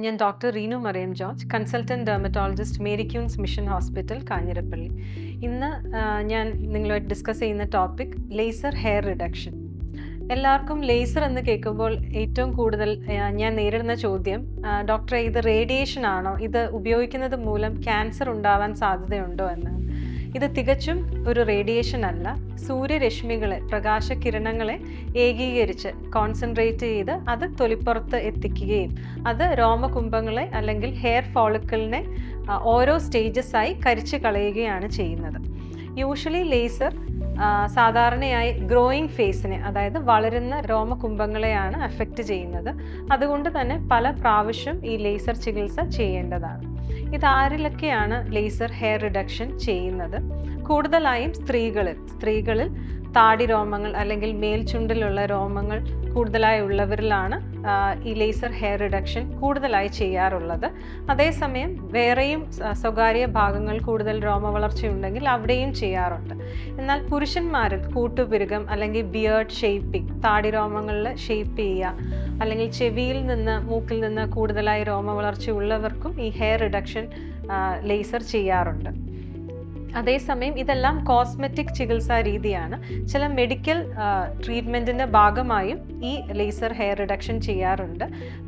ഞാൻ doctor Reenu Mariam George, consultant dermatologist Mary Queen's mission hospital, Kanjirappally. ഇന്ന് ഞാൻ നിങ്ങളുമായിട്ട് ഡിസ്കസ് ചെയ്യുന്ന ടോപ്പിക് ലേസർ ഹെയർ റിഡക്ഷൻ. എല്ലാവർക്കും ലേസർ എന്ന് കേൾക്കുമ്പോൾ ഏറ്റവും കൂടുതൽ ഞാൻ നേരിടുന്ന ചോദ്യം, ഡോക്ടറെ ഇത് റേഡിയേഷൻ ആണോ, ഇത് ഉപയോഗിക്കുന്നത് മൂലം ക്യാൻസർ ഉണ്ടാവാൻ സാധ്യതയുണ്ടോ എന്നാണ്. ഇത് തികച്ചും ഒരു റേഡിയേഷൻ അല്ല. സൂര്യരശ്മികളെ, പ്രകാശകിരണങ്ങളെ ഏകീകരിച്ച് കോൺസെൻട്രേറ്റ് ചെയ്ത് അത് തൊലിപ്പുറത്ത് എത്തിക്കുകയും അത് രോമകുംഭങ്ങളെ അല്ലെങ്കിൽ ഹെയർ ഫോളിക്കിളിനെ ഓരോ സ്റ്റേജസായി കരിച്ചു കളയുകയാണ് ചെയ്യുന്നത്. യൂഷ്വലി ലേസർ സാധാരണയായി ഗ്രോയിങ് ഫേസിനെ, അതായത് വളരുന്ന രോമകുംഭങ്ങളെയാണ് അഫക്റ്റ് ചെയ്യുന്നത്. അതുകൊണ്ട് തന്നെ പല പ്രാവശ്യം ഈ ലേസർ ചികിത്സ ചെയ്യേണ്ടതാണ്. ഇതാരിലൊക്കെയാണ് ലേസർ ഹെയർ റിഡക്ഷൻ ചെയ്യുന്നത്? കൂടുതലായും സ്ത്രീകളിൽ താടി രോമങ്ങൾ അല്ലെങ്കിൽ മേൽചുണ്ടിലുള്ള രോമങ്ങൾ കൂടുതലായി ഉള്ളവരിലാണ് ഈ ലേസർ ഹെയർ റിഡക്ഷൻ കൂടുതലായി ചെയ്യാറുള്ളത്. അതേസമയം വേറെയും സ്വകാര്യ ഭാഗങ്ങൾ കൂടുതൽ രോമവളർച്ചയുണ്ടെങ്കിൽ അവിടെയും ചെയ്യാറുണ്ട്. എന്നാൽ പുരുഷന്മാരിൽ കൂട്ടുപിരുകം അല്ലെങ്കിൽ ബിയേർഡ് ഷേപ്പിംഗ്, താടി രോമങ്ങളിൽ ഷേപ്പ് ചെയ്യുക, അല്ലെങ്കിൽ ചെവിയിൽ നിന്ന് മൂക്കിൽ നിന്ന് കൂടുതലായി രോമവളർച്ച ഉള്ളവർക്കും ഈ ഹെയർ റിഡക്ഷൻ ലേസർ ചെയ്യാറുണ്ട്. അതേസമയം ഇതെല്ലാം കോസ്മെറ്റിക് ചികിത്സാ രീതിയാണ്. ചില മെഡിക്കൽ ട്രീറ്റ്മെൻറ്റിൻ്റെ ഭാഗമായും ഈ ലേസർ ഹെയർ റിഡക്ഷൻ ചെയ്യാറുണ്ട്.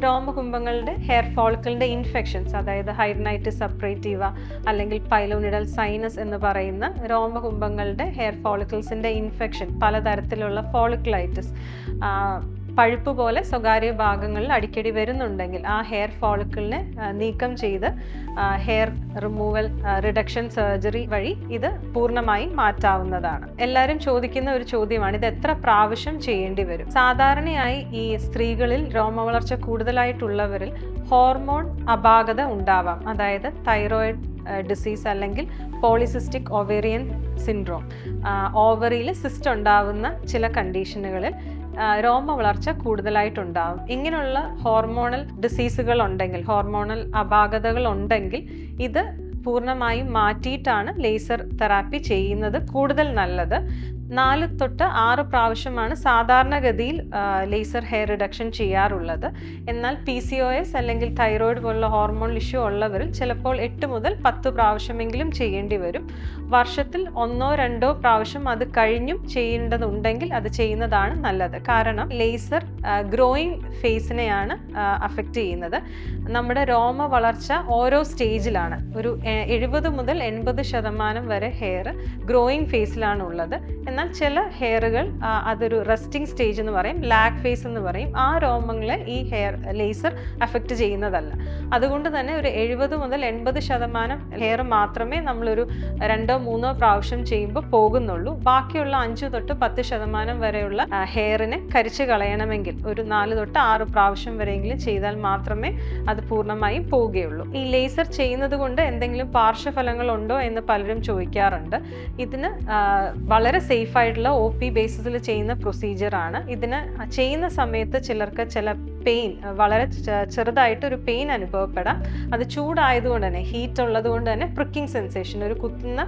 രോമകുംഭങ്ങളുടെ ഹെയർ ഫോളിക്കിളിൻ്റെ ഇൻഫെക്ഷൻസ്, അതായത് ഹൈഡനൈറ്റിസ് സബ്രേറ്റീവ അല്ലെങ്കിൽ പൈലോനിഡൽ സൈനസ് എന്ന് പറയുന്ന രോമകുംഭങ്ങളുടെ ഹെയർ ഫോളിക്കിൾസിൻ്റെ ഇൻഫെക്ഷൻ, പലതരത്തിലുള്ള ഫോളിക്കുലൈറ്റിസ്, പഴുപ്പ് പോലെ സ്വകാര്യ ഭാഗങ്ങളിൽ അടിക്കടി വരുന്നുണ്ടെങ്കിൽ ആ ഹെയർ ഫോളിക്കിളിനെ നീക്കം ചെയ്ത് ഹെയർ റിമൂവൽ റിഡക്ഷൻ സർജറി വഴി ഇത് പൂർണ്ണമായും മാറ്റാവുന്നതാണ്. എല്ലാവരും ചോദിക്കുന്ന ഒരു ചോദ്യമാണ്, ഇത് എത്ര പ്രാവശ്യം ചെയ്യേണ്ടി വരും? സാധാരണയായി ഈ സ്ത്രീകളിൽ രോമവളർച്ച കൂടുതലായിട്ടുള്ളവരിൽ ഹോർമോൺ അപാകത ഉണ്ടാവാം, അതായത് തൈറോയിഡ് ഡിസീസ് അല്ലെങ്കിൽ പോളിസിസ്റ്റിക് ഒവേറിയൻ സിൻഡ്രോം, ഓവറിയിൽ സിസ്റ്റ് ഉണ്ടാവുന്ന ചില കണ്ടീഷനുകളിൽ രോമ വളർച്ച കൂടുതലായിട്ടുണ്ടാകും. ഇങ്ങനെയുള്ള ഹോർമോണൽ ഡിസീസുകൾ ഉണ്ടെങ്കിൽ, ഹോർമോണൽ അപാകതകൾ ഉണ്ടെങ്കിൽ ഇത് പൂർണ്ണമായും മാറ്റിയിട്ടാണ് ലേസർ തെറാപ്പി ചെയ്യുന്നത് കൂടുതൽ നല്ലത്. 4 തൊട്ട് 6 പ്രാവശ്യമാണ് സാധാരണഗതിയിൽ ലേസർ ഹെയർ റിഡക്ഷൻ ചെയ്യാറുള്ളത്. എന്നാൽ PCOS അല്ലെങ്കിൽ തൈറോയിഡ് പോലുള്ള ഹോർമോൺ ഇഷ്യൂ ഉള്ളവരിൽ ചിലപ്പോൾ 8 മുതൽ 10 പ്രാവശ്യമെങ്കിലും ചെയ്യേണ്ടി വരും. വർഷത്തിൽ 1-2 പ്രാവശ്യം അത് കഴിഞ്ഞും ചെയ്യേണ്ടതുണ്ടെങ്കിൽ അത് ചെയ്യുന്നതാണ് നല്ലത്. കാരണം ലേസർ ഗ്രോയിങ് ഫേസിനെയാണ് അഫക്റ്റ് ചെയ്യുന്നത്. നമ്മുടെ രോമ വളർച്ച ഓരോ സ്റ്റേജിലാണ്. ഒരു 70 മുതൽ 80% വരെ ഹെയർ ഗ്രോയിങ് ഫേസിലാണ് ഉള്ളത്. എന്നാൽ ചില ഹെയറുകൾ അതൊരു റെസ്റ്റിംഗ് സ്റ്റേജ് എന്ന് പറയും, ലാഗ് ഫേസ് എന്ന് പറയും. ആ രോമങ്ങളെ ഈ ഹെയർ ലേസർ അഫക്റ്റ് ചെയ്യുന്നതല്ല. അതുകൊണ്ട് തന്നെ ഒരു 70 മുതൽ 80% ഹെയർ മാത്രമേ നമ്മളൊരു 2-3 പ്രാവശ്യം ചെയ്യുമ്പോൾ പോകുന്നുള്ളൂ. ബാക്കിയുള്ള 5 തൊട്ട് 10% വരെയുള്ള ഹെയറിനെ കരിച്ചു കളയണമെങ്കിൽ ഒരു 4 തൊട്ട് 6 പ്രാവശ്യം വരെയെങ്കിലും ചെയ്താൽ മാത്രമേ അത് പൂർണ്ണമായും പോവുകയുള്ളൂ. ഈ ലേസർ ചെയ്യുന്നത് കൊണ്ട് എന്തെങ്കിലും പാർശ്വഫലങ്ങൾ ഉണ്ടോ എന്ന് പലരും ചോദിക്കാറുണ്ട്. ഇതിന് വളരെ സേഫ് ആയിട്ടുള്ള OP ബേസിസിൽ ചെയ്യുന്ന പ്രൊസീജിയറാണ്. ഇതിന് ചെയ്യുന്ന സമയത്ത് ചിലർക്ക് ചില പെയിൻ, വളരെ ചെറുതായിട്ടൊരു പെയിൻ അനുഭവപ്പെടാം. അത് ചൂടായതുകൊണ്ട് തന്നെ, ഹീറ്റ് ഉള്ളത് കൊണ്ട് തന്നെ പ്രിക്കിംഗ് സെൻസേഷൻ, ഒരു കുത്തുന്ന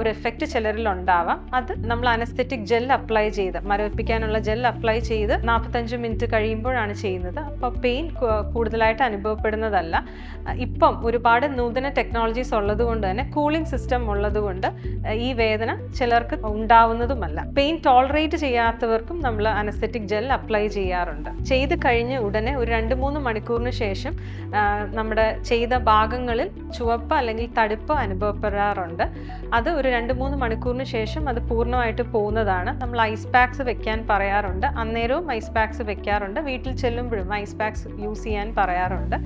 ഒരു എഫക്റ്റ് ചിലരിൽ ഉണ്ടാവാം. അത് നമ്മൾ അനസ്തെറ്റിക് ജെൽ അപ്ലൈ ചെയ്ത്, മരവിപ്പിക്കാനുള്ള ജെൽ അപ്ലൈ ചെയ്ത് 45 മിനിറ്റ് കഴിയുമ്പോഴാണ് ചെയ്യുന്നത്. അപ്പോൾ പെയിൻ കൂടുതലായിട്ട് അനുഭവപ്പെടുന്നതല്ല. ഇപ്പം ഒരുപാട് നൂതന ടെക്നോളജീസ് ഉള്ളത് കൊണ്ട് തന്നെ, കൂളിംഗ് സിസ്റ്റം ഉള്ളത് കൊണ്ട് ഈ വേദന ചിലർക്ക് ഉണ്ടാവുന്നതുമല്ല. പെയിൻ ടോളറേറ്റ് ചെയ്യാത്തവർക്കും നമ്മൾ അനസ്തെറ്റിക് ജെൽ അപ്ലൈ ചെയ്യാറുണ്ട്. ചെയ്ത് കഴിഞ്ഞ് ഉടനെ ഒരു 2-3 മണിക്കൂറിന് ശേഷം നമ്മുടെ ചെയ്ത ഭാഗങ്ങളിൽ ചുവപ്പ് അല്ലെങ്കിൽ തടുപ്പ് അനുഭവപ്പെടാറുണ്ട്. അത് ഒരു 2-3 മണിക്കൂറിന് ശേഷം അത് പൂർണ്ണമായിട്ട് പോകുന്നതാണ്. നമ്മൾ ഐസ് പാക്സ് വെക്കാൻ പറയാറുണ്ട്. അന്നേരവും ഐസ് പാക്സ് വെക്കാറുണ്ട്. വീട്ടിൽ ചെല്ലുമ്പോഴും ഐസ് പാക്സ് യൂസ് ചെയ്യാൻ പറയാറുണ്ട്.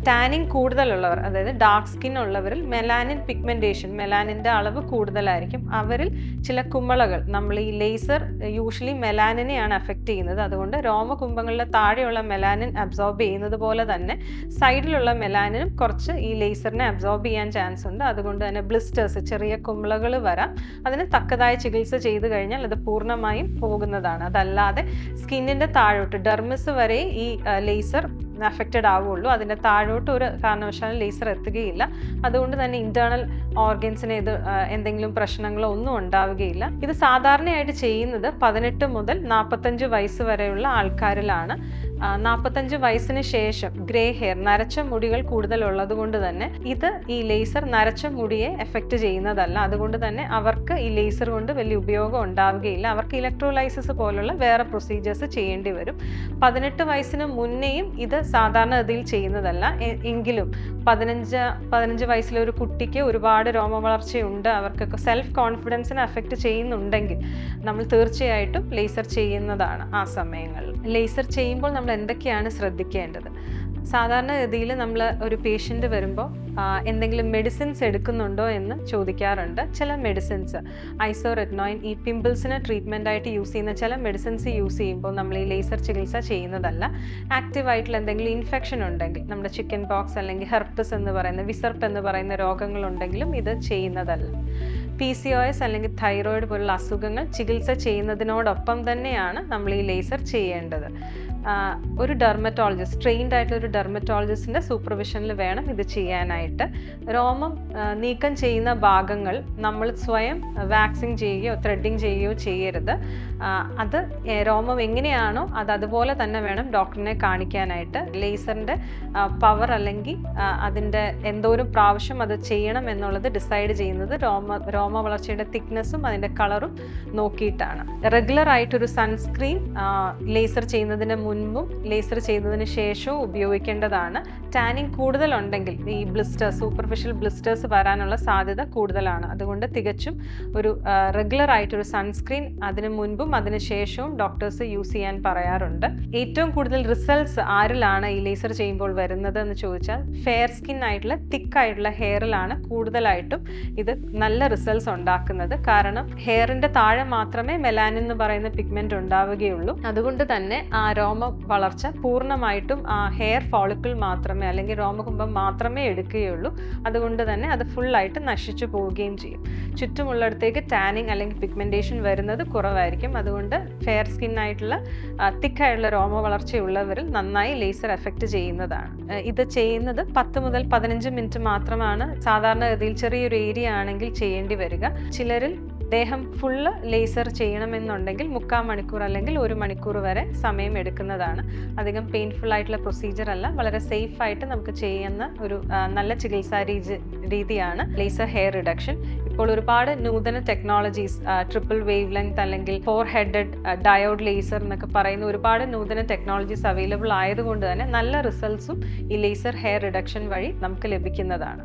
ടാനിങ് കൂടുതലുള്ളവർ, അതായത് ഡാർക്ക് സ്കിൻ ഉള്ളവരിൽ മെലാനിൻ പിഗ്മെന്റേഷൻ, മെലാനിൻ്റെ അളവ് കൂടുതലായിരിക്കും. അവരിൽ ചില കുമിളകൾ, നമ്മൾ ഈ ലേസർ യൂഷ്വലി മെലാനിനെയാണ് അഫക്റ്റ് ചെയ്യുന്നത്. അതുകൊണ്ട് രോമകുംഭങ്ങളുടെ താഴെയുള്ള മെലാനിൻ അബ്സോർബ് ചെയ്യുന്നത് പോലെ തന്നെ സൈഡിലുള്ള മെലാനിനും കുറച്ച് ഈ ലേസറിനെ അബ്സോർബ് ചെയ്യാൻ ചാൻസ് ഉണ്ട്. അതുകൊണ്ട് തന്നെ ബ്ലിസ്റ്റേഴ്സ്, ചെറിയ കുമിളകൾ വരാം. അതിന് തക്കതായ ചികിത്സ ചെയ്തു കഴിഞ്ഞാൽ അത് പൂർണ്ണമായും പോകുന്നതാണ്. അതല്ലാതെ സ്കിന്നിൻ്റെ താഴോട്ട്, ഡെർമിസ് വരെ ഈ ലേസർ അഫക്റ്റഡ് ആവുള്ളൂ. അതിൻ്റെ താഴോട്ട് ഒരു കാരണവശാലും ലേസർ എത്തുകയില്ല. അതുകൊണ്ട് തന്നെ ഇൻറ്റേർണൽ ഓർഗൻസിന് ഇത് എന്തെങ്കിലും പ്രശ്നങ്ങളോ ഒന്നും ഉണ്ടാവുകയില്ല. ഇത് സാധാരണയായിട്ട് ചെയ്യുന്നത് 18 മുതൽ 45 വയസ്സ് വരെയുള്ള ആൾക്കാരിലാണ്. 45 വയസ്സിന് ശേഷം ഗ്രേ ഹെയർ, നരച്ച മുടികൾ കൂടുതലുള്ളത് കൊണ്ട് തന്നെ ഈ ലേസർ നരച്ച മുടിയെ എഫക്റ്റ് ചെയ്യുന്നതല്ല. അതുകൊണ്ട് തന്നെ അവർക്ക് ഈ ലേസർ കൊണ്ട് വലിയ ഉപയോഗം ഉണ്ടാവുകയില്ല. അവർക്ക് ഇലക്ട്രോലൈസിസ് പോലുള്ള വേറെ പ്രൊസീജിയേഴ്സ് ചെയ്യേണ്ടി വരും. 18 വയസ്സിന് മുന്നേയും ഇത് സാധാരണഗതിയിൽ ചെയ്യുന്നതല്ല. എങ്കിലും 15 വയസ്സിലെ ഒരു കുട്ടിക്ക് ഒരുപാട് രോമവളർച്ചയുണ്ട്, അവർക്കൊക്കെ സെൽഫ് കോൺഫിഡൻസിനെ അഫക്റ്റ് ചെയ്യുന്നുണ്ടെങ്കിൽ നമ്മൾ തീർച്ചയായിട്ടും ലേസർ ചെയ്യുന്നതാണ്. ആ സമയങ്ങളിൽ ലേസർ ചെയ്യുമ്പോൾ നമ്മൾ എന്തൊക്കെയാണ് ശ്രദ്ധിക്കേണ്ടത്? സാധാരണഗതിയിൽ നമ്മൾ ഒരു പേഷ്യൻ്റ് വരുമ്പോൾ എന്തെങ്കിലും മെഡിസിൻസ് എടുക്കുന്നുണ്ടോ എന്ന് ചോദിക്കാറുണ്ട്. ചില മെഡിസിൻസ്, ഐസോറെറ്റ്നോയിൻ, ഈ പിമ്പിൾസിന് ട്രീറ്റ്മെൻ്റ് ആയിട്ട് യൂസ് ചെയ്യുന്ന ചില മെഡിസിൻസ് യൂസ് ചെയ്യുമ്പോൾ നമ്മൾ ഈ ലേസർ ചികിത്സ ചെയ്യുന്നതല്ല. ആക്റ്റീവായിട്ടുള്ള എന്തെങ്കിലും ഇൻഫെക്ഷൻ ഉണ്ടെങ്കിൽ, നമ്മുടെ ചിക്കൻ പോക്സ് അല്ലെങ്കിൽ ഹെർപ്പസ് എന്ന് പറയുന്ന, വിസർപ്പ് എന്ന് പറയുന്ന രോഗങ്ങളുണ്ടെങ്കിലും ഇത് ചെയ്യുന്നതല്ല. PCOS അല്ലെങ്കിൽ തൈറോയിഡ് പോലുള്ള അസുഖങ്ങൾ ചികിത്സ ചെയ്യുന്നതിനോടൊപ്പം തന്നെയാണ് നമ്മൾ ഈ ലേസർ ചെയ്യേണ്ടത്. ഒരു ഡെർമറ്റോളജിസ്റ്റ്, ട്രെയിൻഡ് ആയിട്ടുള്ള ഒരു ഡെർമറ്റോളജിസ്റ്റിൻ്റെ സൂപ്പർവിഷനിൽ വേണം ഇത് ചെയ്യാനായിട്ട്. രോമം നീക്കം ചെയ്യുന്ന ഭാഗങ്ങൾ നമ്മൾ സ്വയം വാക്സിങ് ചെയ്യുകയോ ത്രെഡിങ് ചെയ്യുകയോ ചെയ്യരുത്. അത് രോമം എങ്ങനെയാണോ അതുപോലെ തന്നെ വേണം ഡോക്ടറിനെ കാണിക്കാനായിട്ട്. ലേസറിൻ്റെ പവർ അല്ലെങ്കിൽ അതിൻ്റെ എന്തോരം പ്രാവശ്യം അത് ചെയ്യണം എന്നുള്ളത് ഡിസൈഡ് ചെയ്യുന്നത് രോമ വളർച്ചയുടെ തിക്നെസ്സും അതിൻ്റെ കളറും നോക്കിയിട്ടാണ്. റെഗുലറായിട്ടൊരു സൺസ്ക്രീൻ ലേസർ ചെയ്യുന്നതിന് മുൻപും ലേസർ ചെയ്യുന്നതിന് ശേഷവും ഉപയോഗിക്കേണ്ടതാണ്. ടാനിങ് കൂടുതലുണ്ടെങ്കിൽ ഈ സൂപ്പർഫിഷ്യൽ ബ്ലിസ്റ്റേഴ്സ് വരാനുള്ള സാധ്യത കൂടുതലാണ്. അതുകൊണ്ട് തികച്ചും ഒരു റെഗുലർ ആയിട്ടൊരു സൺസ്ക്രീൻ അതിന് മുൻപും അതിന് ശേഷവും ഡോക്ടേഴ്സ് യൂസ് ചെയ്യാൻ പറയാറുണ്ട്. ഏറ്റവും കൂടുതൽ റിസൾട്ട്സ് ആരിലാണ് ഈ ലേസർ ചെയ്യുമ്പോൾ വരുന്നത് എന്ന് ചോദിച്ചാൽ, ഫെയർ സ്കിൻ ആയിട്ടുള്ള തിക്കായിട്ടുള്ള ഹെയറിലാണ് കൂടുതലായിട്ടും ഇത് നല്ല റിസൾട്ട്സ് ഉണ്ടാക്കുന്നത്. കാരണം ഹെയറിൻ്റെ താഴെ മാത്രമേ മെലാനിൻ എന്ന് പറയുന്ന പിഗ്മെന്റ് ഉണ്ടാവുകയുള്ളൂ. അതുകൊണ്ട് തന്നെ ആ രോമ വളർച്ച പൂർണ്ണമായിട്ടും ആ ഹെയർ ഫോളിക്കിൾ മാത്രമേ അല്ലെങ്കിൽ രോമകുംഭം മാത്രമേ എടുക്കുകയുള്ളൂ. അതുകൊണ്ട് തന്നെ അത് ഫുള്ളായിട്ട് നശിച്ചു പോവുകയും ചെയ്യും. ചുറ്റുമുള്ളിടത്തേക്ക് ടാനിങ് അല്ലെങ്കിൽ പിഗ്മെന്റേഷൻ വരുന്നത് കുറവായിരിക്കും. അതുകൊണ്ട് ഫെയർ സ്കിൻ ആയിട്ടുള്ള തിക്കായിട്ടുള്ള രോമ വളർച്ചയുള്ളവരിൽ നന്നായി ലേസർ എഫക്റ്റ് ചെയ്യുന്നതാണ്. ഇത് ചെയ്യുന്നത് 10 മുതൽ 15 മിനിറ്റ് മാത്രമാണ് സാധാരണഗതിയിൽ ചെറിയൊരു ഏരിയ ആണെങ്കിൽ ചെയ്യേണ്ടി വരിക. ചിലരിൽ ദേഹം ഫുള്ള് ലേസർ ചെയ്യണമെന്നുണ്ടെങ്കിൽ 3/4 മണിക്കൂർ അല്ലെങ്കിൽ 1 മണിക്കൂർ വരെ സമയം എടുക്കുന്നതാണ്. അധികം പെയിൻഫുൾ ആയിട്ടുള്ള പ്രൊസീജിയർ അല്ല, വളരെ സേഫ് ആയിട്ട് നമുക്ക് ചെയ്യുന്ന ഒരു നല്ല ചികിത്സാ രീതിയാണ് ലേസർ ഹെയർ റിഡക്ഷൻ. ഇപ്പോൾ ഒരുപാട് നൂതന ടെക്നോളജീസ്, ട്രിപ്പിൾ വേവ് ലെങ്ത് അല്ലെങ്കിൽ 4 ഹെഡഡ് ഡയോഡ് ലേസർ എന്നൊക്കെ പറയുന്ന ഒരുപാട് നൂതന ടെക്നോളജീസ് അവൈലബിൾ ആയതുകൊണ്ട് തന്നെ നല്ല റിസൾട്ട്സും ഈ ലേസർ ഹെയർ റിഡക്ഷൻ വഴി നമുക്ക് ലഭിക്കുന്നതാണ്.